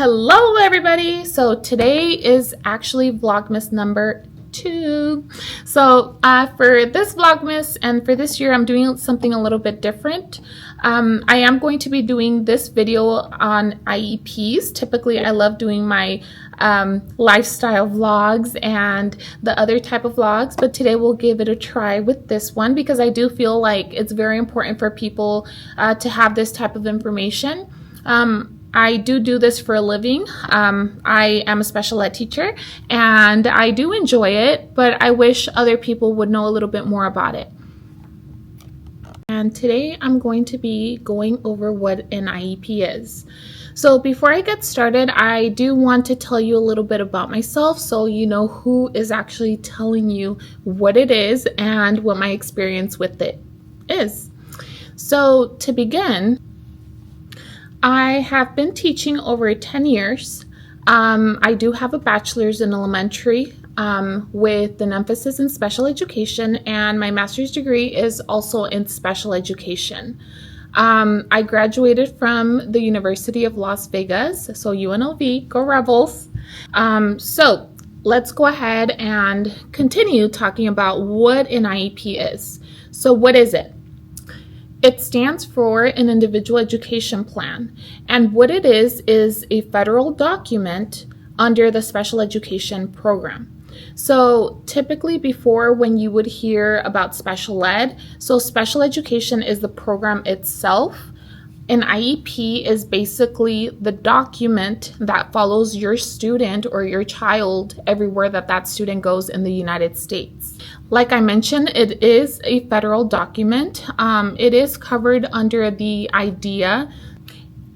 Hello everybody. So today is actually Vlogmas number 2. So for this Vlogmas and for this year, I'm doing something a little bit different. I am going to be doing this video on IEPs. Typically, I love doing my lifestyle vlogs and the other type of vlogs, but today we'll give it a try with this one because I do feel like it's very important for people to have this type of information. I do this for a living. I am a special ed teacher and I do enjoy it, but I wish other people would know a little bit more about it. And today I'm going to be going over what an IEP is. So before I get started, I do want to tell you a little bit about myself so you know who is actually telling you what it is and what my experience with it is. So to begin, I have been teaching over 10 years. I do have a bachelor's in elementary with an emphasis in special education, and my master's degree is also in special education. I graduated from the University of Las Vegas, so UNLV, go Rebels. So let's go ahead and continue talking about what an IEP is. So what is it? It stands for an individual education plan, and what it is a federal document under the special education program. So typically before, when you would hear about special ed, so special education is the program itself. An IEP is basically the document that follows your student or your child everywhere that student goes in the United States. Like I mentioned, it is a federal document. It is covered under the IDEA.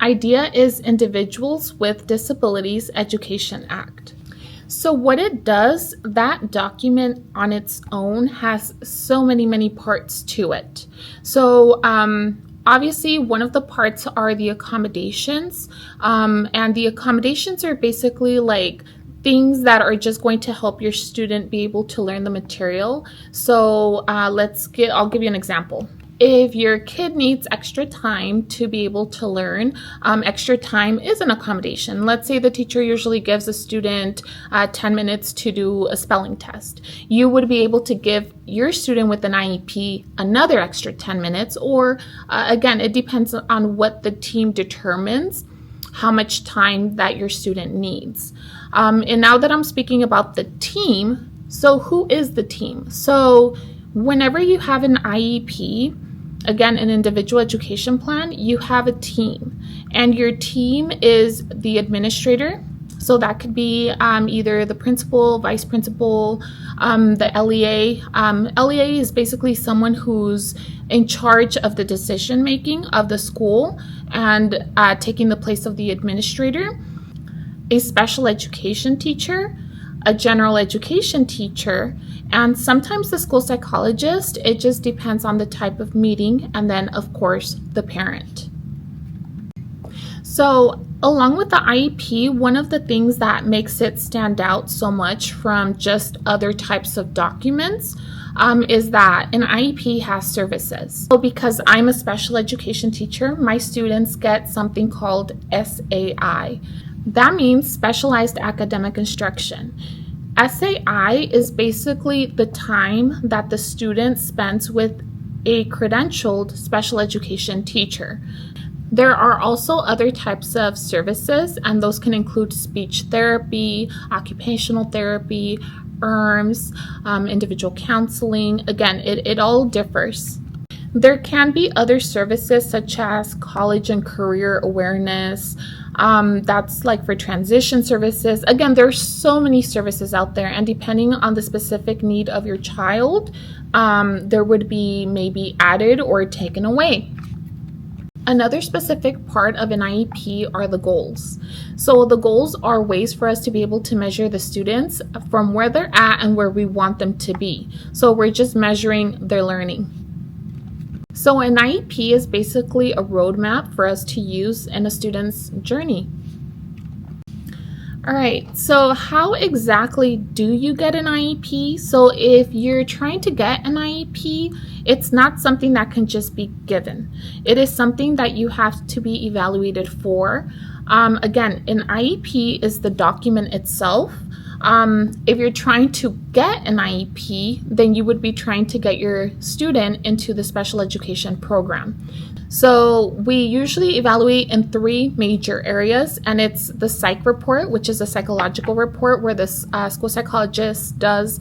IDEA is Individuals with Disabilities Education Act. So what it does, that document on its own has so many parts to it. So obviously, one of the parts are the accommodations, and the accommodations are basically like things that are just going to help your student be able to learn the material. So I'll give you an example. If your kid needs extra time to be able to learn, extra time is an accommodation. Let's say the teacher usually gives a student 10 minutes to do a spelling test. You would be able to give your student with an IEP another extra 10 minutes, or again, it depends on what the team determines how much time that your student needs. And now that I'm speaking about the team, so who is the team? So whenever you have an IEP, again, an individual education plan, you have a team, and your team is the administrator. So that could be either the principal, vice principal, the LEA. LEA is basically someone who's in charge of the decision making of the school and taking the place of the administrator. A special education teacher, a general education teacher, and sometimes the school psychologist. It just depends on the type of meeting, and then of course the parent. So along with the IEP, one of the things that makes it stand out so much from just other types of documents is that an IEP has services. So because I'm a special education teacher, my students get something called SAI. That means Specialized Academic Instruction. SAI is basically the time that the student spends with a credentialed special education teacher. There are also other types of services, and those can include speech therapy, occupational therapy, ERMs, individual counseling. Again, it all differs. There can be other services such as college and career awareness. That's like for transition services. Again, there's so many services out there, and depending on the specific need of your child, there would be maybe added or taken away. Another specific part of an IEP are the goals. So the goals are ways for us to be able to measure the students from where they're at and where we want them to be. So we're just measuring their learning. So an IEP is basically a roadmap for us to use in a student's journey. All right, so how exactly do you get an IEP? So if you're trying to get an IEP, it's not something that can just be given. It is something that you have to be evaluated for. Again, an IEP is the document itself. If you're trying to get an IEP, then you would be trying to get your student into the special education program. So we usually evaluate in 3 major areas, and it's the psych report, which is a psychological report where the school psychologist does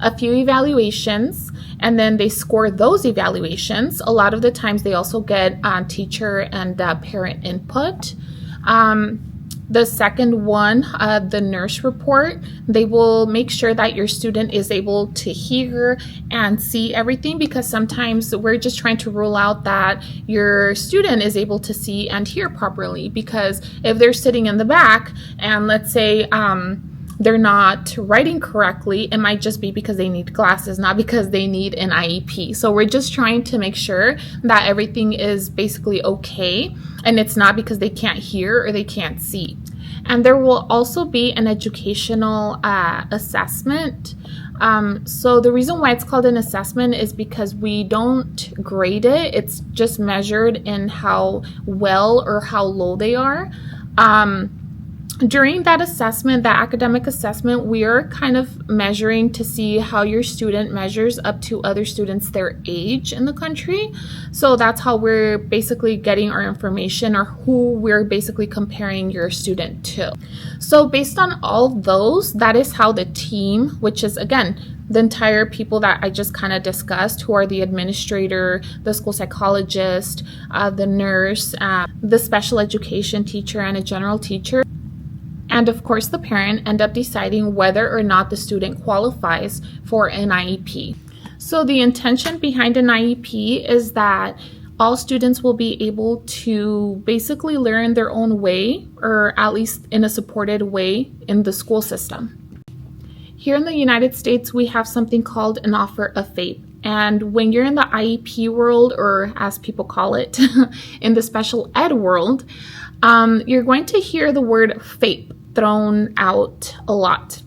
a few evaluations, and then they score those evaluations. A lot of the times they also get teacher and parent input. The second one, the nurse report, they will make sure that your student is able to hear and see everything, because sometimes we're just trying to rule out that your student is able to see and hear properly, because if they're sitting in the back and let's say they're not writing correctly, it might just be because they need glasses, not because they need an IEP. So we're just trying to make sure that everything is basically okay, and it's not because they can't hear or they can't see. And there will also be an educational assessment. So the reason why it's called an assessment is because we don't grade it. It's just measured in how well or how low they are. During that assessment, that academic assessment, we are kind of measuring to see how your student measures up to other students their age in the country. So that's how we're basically getting our information, or who we're basically comparing your student to. So based on all those, that is how the team, which is again the entire people that I just kind of discussed, who are the administrator, the school psychologist, the nurse, the special education teacher, and a general teacher, and of course the parent, end up deciding whether or not the student qualifies for an IEP. So the intention behind an IEP is that all students will be able to basically learn their own way, or at least in a supported way in the school system. Here in the United States, we have something called an offer of FAPE. And when you're in the IEP world, or as people call it, in the special ed world, you're going to hear the word FAPE thrown out a lot.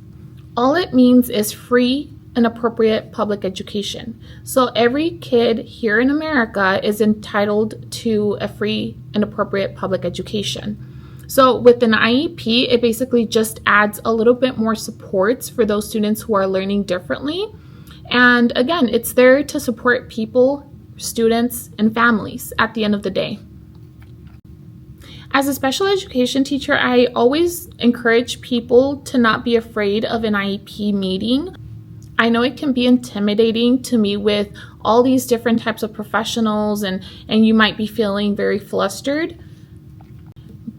All it means is free and appropriate public education. So every kid here in America is entitled to a free and appropriate public education. So with an IEP, it basically just adds a little bit more supports for those students who are learning differently. And again, it's there to support people, students, and families at the end of the day. As a special education teacher, I always encourage people to not be afraid of an IEP meeting. I know it can be intimidating to meet with all these different types of professionals, and you might be feeling very flustered.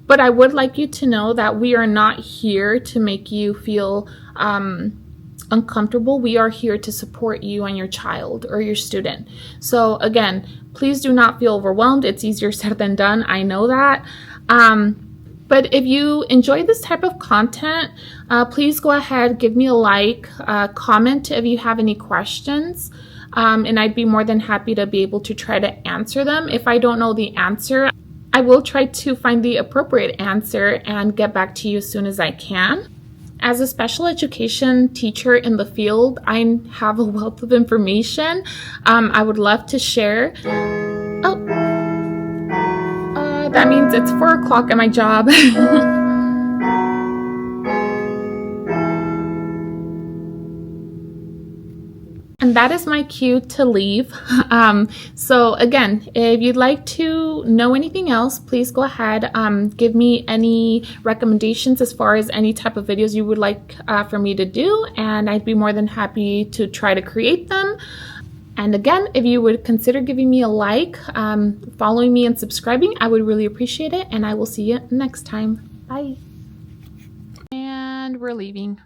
But I would like you to know that we are not here to make you feel uncomfortable. We are here to support you and your child or your student. So again, please do not feel overwhelmed. It's easier said than done. I know that. But if you enjoy this type of content, please go ahead, give me a like, comment if you have any questions, and I'd be more than happy to be able to try to answer them. If I don't know the answer, I will try to find the appropriate answer and get back to you as soon as I can. As a special education teacher in the field, I have a wealth of information I would love to share. That means it's 4 o'clock at my job. And that is my cue to leave. So again, if you'd like to know anything else, please go ahead. Give me any recommendations as far as any type of videos you would like for me to do, and I'd be more than happy to try to create them. And again, if you would consider giving me a like, following me and subscribing, I would really appreciate it. And I will see you next time. Bye. And we're leaving.